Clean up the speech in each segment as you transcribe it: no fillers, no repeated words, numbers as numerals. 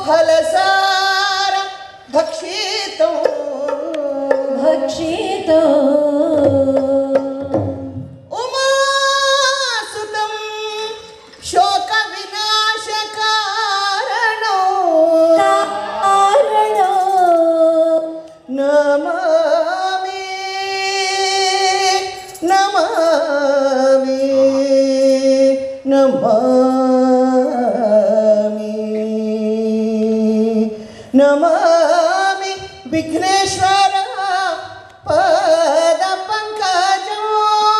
ಫಲಸಾರ ಭಕ್ಷಿತೋ ಭಕ್ಷಿತೋ ಉಮಾಸುತಂ ಶೋಕ ವಿನಾಶ ಕಾರಣೋ ಕಾರಣೋ ನಮಾಮಿ ನಮಾಮಿ ನಮಾಮಿ ನಮಾಮಿ ವಿಘ್ನೇಶ್ವರ ಪಾದ ಪಂಕಜ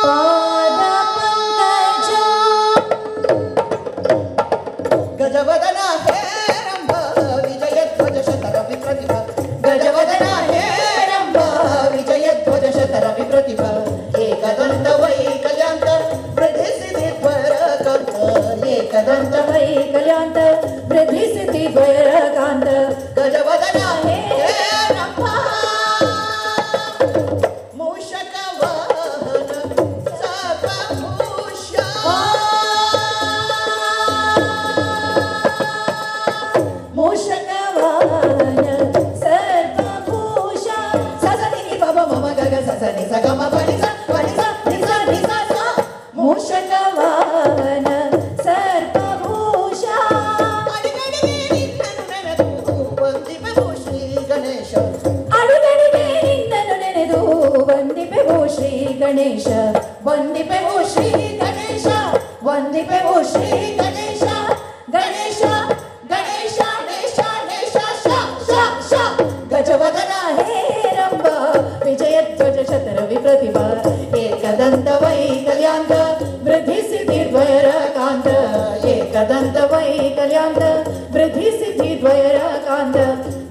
ಪಾದ ಪಂಕಜ ಗಜವದನ ಹೇರಂಬ ವಿಜಯಧ್ವಜ ಶತರ ವಿಪ್ರತಿಭ ಗಜವದನ ಹೇರಂಬ ವಿಜಯಧ್ವಜ ಶತರ ವಿಪ್ರತಿಭ ಏಕದಂತ ವೈಕಲ್ಯಾಂತ ವೃದ್ಧಿಸಿದಿ ದ್ವರಕಾಂತ ಏಕದಂತ ವೈಕಲ್ಯಾಂತ ವೃದ್ಧಿಸಿತಿ ದ್ವರಕಾಂತ ಗಜವದನ ಹೇರಂಬ ಮೂಷಕ ವಾಹನ ಸರ್ವಭೂಷ ಮೂಷಕ ವಾಹನ ಸರ್ವಭೂಷ ಸಸನಿ ಬಬ ಮಮ ಗಗ ಸಸನಿ ಸಗಮ ಬನಿಸ ಬನಿಸ ನಿಸ ನಿಸ ಸ ಮೂಷಕ ವಾಹನ ಸರ್ವಭೂಷ ಅಡಿಗಡಿಗೆ ನಿನ್ನನು ನೆನೆದು ವಂದಿಪೆವು ಶ್ರೀ ಗಣೇಶ ಅಡುಗಡಿಗೆ ನಿನ್ನನ್ನು ನೆನೆದು ವಂದಿಪೆವು ಶ್ರೀ ಗಣೇಶ ವಂದಿಪೆವು ಶ್ರೀ ಗಣೇಶ ವಂದಿಪೆವು ಶ್ರೀ ಗಣೇಶ ಗಣೇಶ ಗಣೇಶ ನೇಶ ನೇಶ ಶ ಶ ಶ ಗಜವದನ ಹೇರಂಬ ವಿಜಯಧ್ವಜ ಶತರ ವಿಪ್ರತಿಭ ಏಕದಂತ ವೈಕಲ್ಯಾಂತ ವೃದ್ಧಿಸಿತಿ ದ್ವಯರಕಾಂತ ಏಕದಂತ ವೈಕಲ್ಯಾಂತ ವೃದ್ಧಿಸಿತಿ ದ್ವಯರಕಾಂತ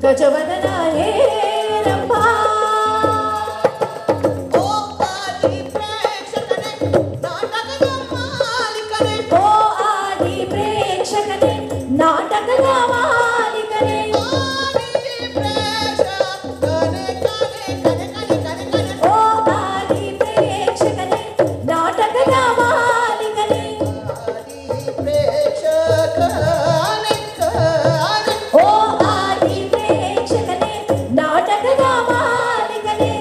ಗಜವದನ ಹೇರಂಬ ಓ ಆದಿ ಪ್ರೇಕ್ಷಕನೇ ನಾಟಕದ ಮಾಲೀಕನೇ ಓ ಆದಿ ಪ್ರೇಕ್ಷಕನೇ ನಾಟಕದ ಮಾಲೀಕನೇ ಆದಿ ಪ್ರೇಕ್ಷಕನೇ ಕನೆ ಕನೆ ಕನೆ ಕನೆ ಕನೆ ಓ ಆದಿ ಪ್ರೇಕ್ಷಕನೇ ನಾಟಕದ ಮಾಲೀಕನೇ ಆದಿ ಪ್ರೇಕ್ಷಕನೇ ಕನೆ ಓ ಆದಿ ಪ್ರೇಕ್ಷಕನೇ ನಾಟಕದ ಮಾಲೀಕನೇ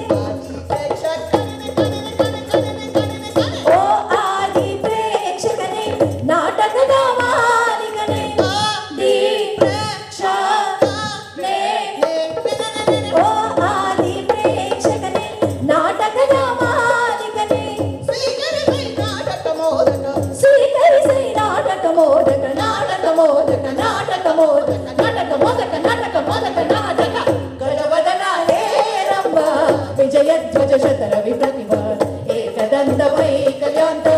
ಓ ಆದಿ ಪ್ರೇಕ್ಷಕನೇ ನಾಟಕದ ಮಾಲೀಕನೇ ದಿ ಪ್ರೇಕ್ಷಕನೇ ಓ ಆದಿ ಪ್ರೇಕ್ಷಕನೇ ನಾಟಕದ ಮಾಲೀಕನೇ ಸ್ವೀಕರಿಸಿ ನಾಟಕ ಮೋದಕ ಸ್ವೀಕರಿಸಿ ನಾಟಕ ಮೋದಕ ನಾಟಕ ಮೋದಕ ನಾಟಕ ಮೋದಕ ನಾಟಕ ಮೋದಕ ನಾಟಕ ಮೋದಕ ನಾಟಕ ಗಜವದನ ಹೇರಂಬ ವಿಜಯಧ್ವಜ ಶತರ ವಿಪ್ರತಿಭ ಏಕದಂತ ವೈಕಲ್ಯಾಂತ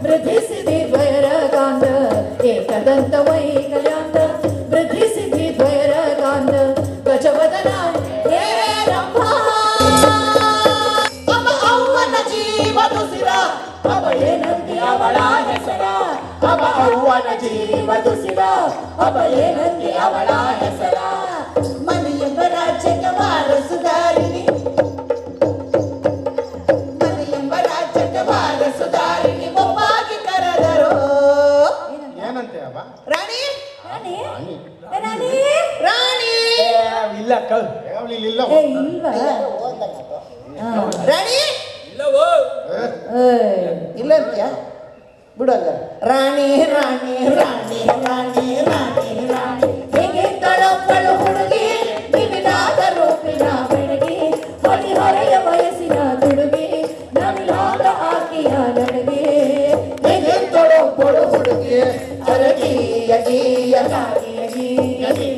ವೃದ್ಧಿಸಿದಿ ದ್ವಯರಕಾಂತ ಏಕದಂತ ವೈಕಲ್ಯಾಂತ ವೃದ್ಧಿಸಿದಿ ದ್ವಯರಕಾಂತ ಗಜವದನ ಹೇರಂಬ ಅವ ಅವ್ವನ ಜೀವದುಸಿರ ಅವ ಏನಂತೆ ಅವಳ ಹೆಸರ ಅವ ಅವ್ವನ ಜೀವದುಸಿರ ಅವ ಏನಂತೆ ಅವಳ ಹೆಸರ ಮನೆಯೆಂಬ ರಾಜ್ಯಕ್ಕೆ ವಾರಸುದಾರಿಣಿ ಮನೆಯೆಂಬ ರಾಜ್ಯಕ್ಕೆ ವಾರಸುದಾರಿಣಿ ಒಬ್ಬಾಗಿ ಕರೆದರು ಏನಂತೆ ಅವ ರಾಣಿ ರಾಣಿ ರಾಣಿ ರಾಣಿ ಇಲ್ಲ ಕಲ್ ಇಲ್ಲ ಏ ಇಲ್ವಾ ರಾಣಿ ಏಯ್ ಇಲ್ಲ ಅಂತ್ಯ ಬಿಡಲ್ಲ ರಾಣಿ ರಾಣಿ ರಾಣಿ ರಾಣಿ ರಾಣಿ ರಾಣಿ ಹೇಗೆ ತಳಪ್ಪಳು ಹುಡುಗಿ ವಿವಿಧಾದ ರೂಪಿನ ಬೆಳಗಿ ಹೊಳಿ ಹೊರೆಯ ವಯಸ್ಸಿನ ತುಡುಗಿ ನವಿಲಾದ ಆಕೆಯ ನಡುಗೆ ಹೇಗೆ ತೊಡೊಬ್ಬಳು ಹುಡುಗಿ ಅರಗಿ ಅಗಿ ಯಗಿ ಯಗಿ